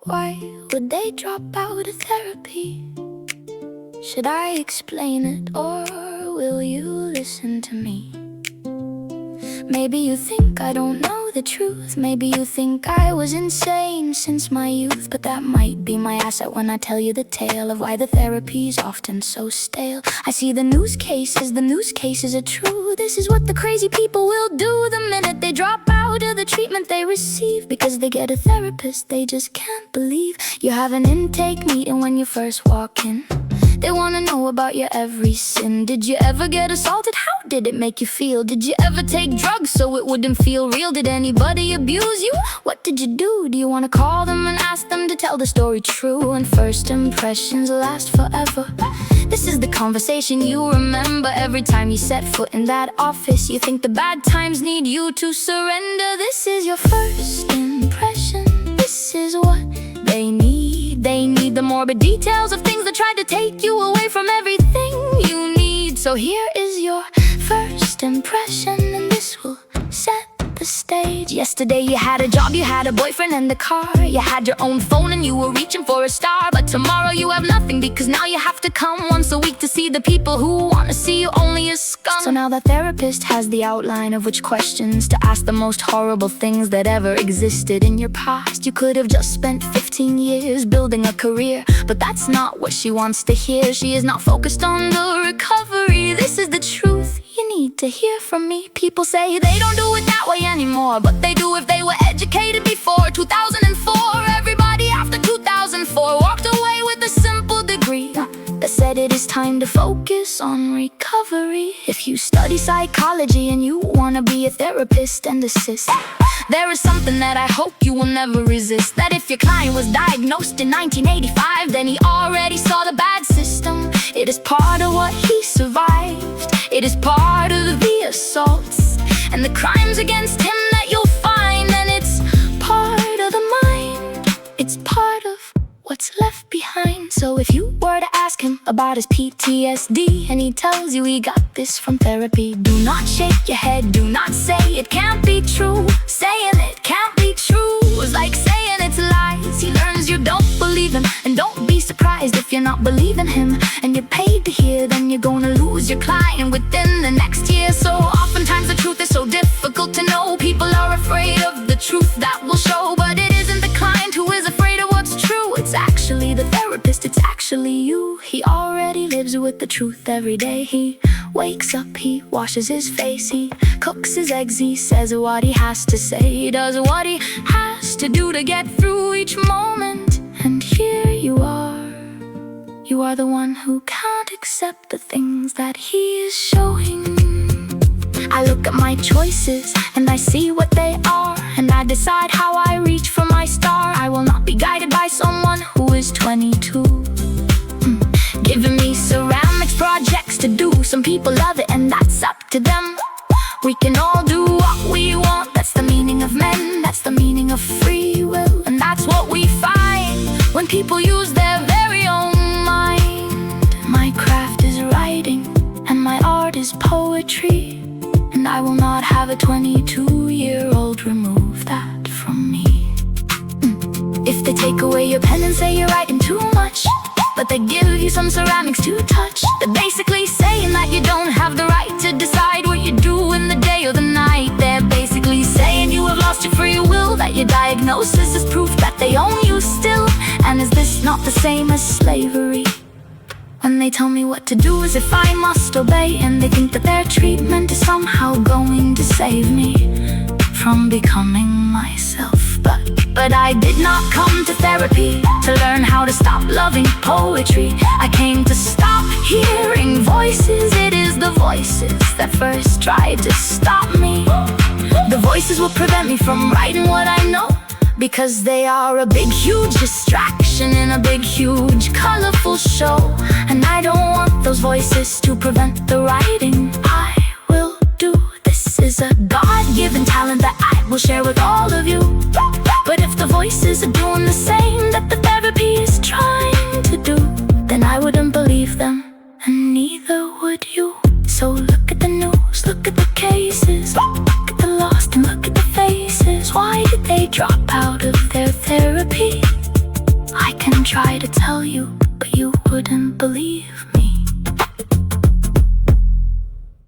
Why would they drop out of therapy? Should I explain it, or will you listen to me? Maybe you think I don't know the truth. Maybe you think I was insane since my youth. But that might be my asset when I tell you the tale of why the therapy's often so stale. I see the news cases are true. This is what the crazy people will do the minute they drop out of the treatment they receive, because they get a therapist they just can't believe. You have an intake meeting when you first walk in. They wanna know about your every sin. Did you ever get assaulted? How did it make you feel? Did you ever take drugs so it wouldn't feel real? Did anybody abuse you? What did you do? Do you wanna call them and ask them to tell the story true? And first impressions last forever. This is the conversation you remember. Every time you set foot in that office, you think the bad times need you to surrender. This is your first impression. This is what they need. They need the morbid details of things that tried to take you away from everything you need. So here is your first impression, and this will set the stage. Yesterday you had a job, you had a boyfriend and a car. You had your own phone and you were reaching for a star. But tomorrow you have nothing, because now you have to come once a week to see the people who wanna see you only as scum. So now the therapist has the outline of which questions to ask, the most horrible things that ever existed in your past. You could have just spent 15 years building a career, but that's not what she wants to hear. She is not focused on the recovery. This is the truth you need to hear from me. People say they don't do it that way anymore, but they do if they were educated before 2004. Everybody after 2004 walked away with a simple degree that said it is time to focus on recovery. If you study psychology and you wanna be a therapist and assist, there is something that I hope you will never resist. That if your client was diagnosed in 1985, then he already saw the bad system. It is part of what he survived. It is part of the assaults and the crimes against him that you'll find. And it's part of the mind. It's part of what's left behind. So if you were to ask him about his PTSD and he tells you he got this from therapy, do not shake your head, do not say it can't be true. Saying it can't be true is like saying it's lies. He learns you don't believe him, and don't be surprised if you're not believing him and you're paid to hear, then you're gonna lose your client within the next year. So oftentimes the truth is so difficult to know. People are afraid of the truth that will show, but it isn't the client who is afraid of what's true. It's actually the therapist, it's actually you. He already lives with the truth every day. He wakes up, he washes his face, he cooks his eggs, he says what he has to say, he does what he has to do to get through each moment. And here you are the one who can't accept the things that he is showing. I look at my choices and I see what they are, and I decide how I reach for my star. I will not be guided by someone who is 22 giving me ceramics projects to do. Some people love it and that's up to them. We can all do what we want. That's the meaning of men, that's the meaning of free will. And that's what we find when people use their very own mind. My craft is writing and my art is poetry, and I will not have a 22-year-old remove that from me. If they take away your pen and say you're writing too much, but they give you some ceramics to touch, they're basically saying that you don't have the right to decide what you do in the day or the night. They're basically saying you have lost your free will, that your diagnosis is proof that they own you still. And is this not the same as slavery? When they tell me what to do as if I must obey, and they think that their treatment is somehow going to save me from becoming myself. But I did not come to therapy to learn how to stop loving poetry. I came to stop hearing voices. It is the voices that first tried to stop me. The voices will prevent me from writing what I know, because they are a big huge distraction in a big huge colorful show. And I don't want those voices to prevent the writing I will do. This is a God-given talent that I will share with all of you. But if the voices are doing the same that the therapy is trying to do, then I wouldn't believe them, and neither would you. So look at the news, look at the cases, look at the lost and look at the faces. Why did they drop out of their therapy? try to tell you, but you wouldn't believe me.